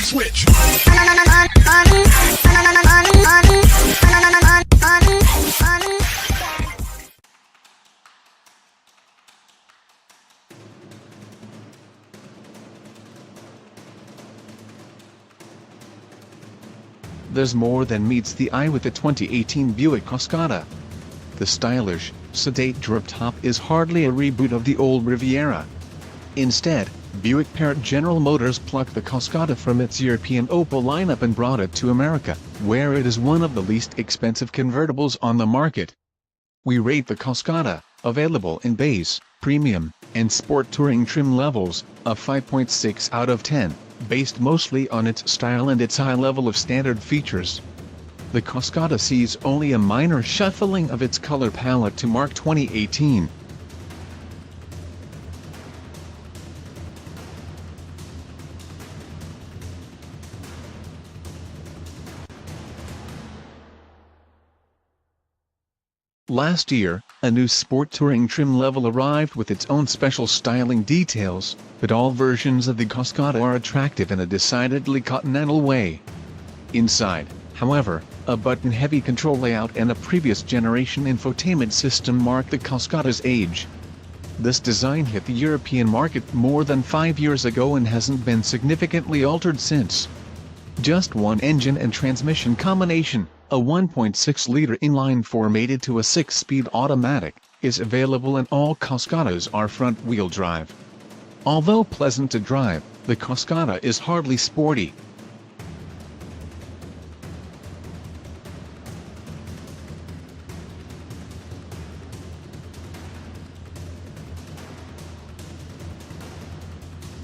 switch. There's more than meets the eye with the 2018 Buick Cascada. The stylish, sedate drop top is hardly a reboot of the old Riviera. Instead, Buick parent General Motors plucked the Cascada from its European Opel lineup and brought it to America, where it is one of the least expensive convertibles on the market. We rate the Cascada, available in base, premium, and sport touring trim levels, a 5.6 out of 10, based mostly on its style and its high level of standard features. The Cascada sees only a minor shuffling of its color palette to mark 2018. Last year, a new sport touring trim level arrived with its own special styling details, but all versions of the Cascada are attractive in a decidedly continental way. Inside, however, a button-heavy control layout and a previous generation infotainment system mark the Cascada's age. This design hit the European market more than 5 years ago and hasn't been significantly altered since. Just one engine and transmission combination, a 1.6-liter inline-4 mated to a 6-speed automatic, is available and all Cascadas are front-wheel drive. Although pleasant to drive, the Cascada is hardly sporty.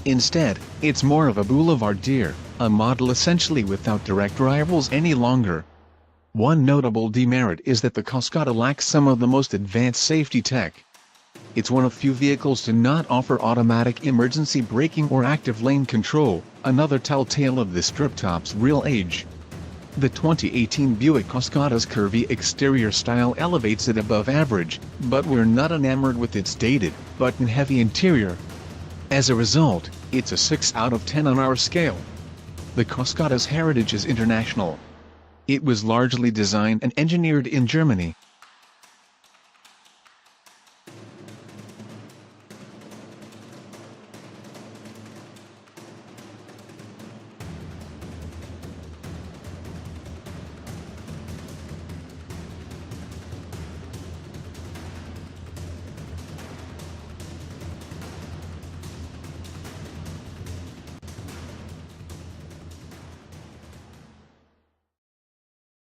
Instead, it's more of a boulevardier, a model essentially without direct rivals any longer. One notable demerit is that the Cascada lacks some of the most advanced safety tech. It's one of few vehicles to not offer automatic emergency braking or active lane control, another telltale of this strip top's real age. The 2018 Buick Cascada's curvy exterior style elevates it above average, but we're not enamored with its dated, button-heavy interior. As a result, it's a 6 out of 10 on our scale. The Cascada's heritage is international. It was largely designed and engineered in Germany,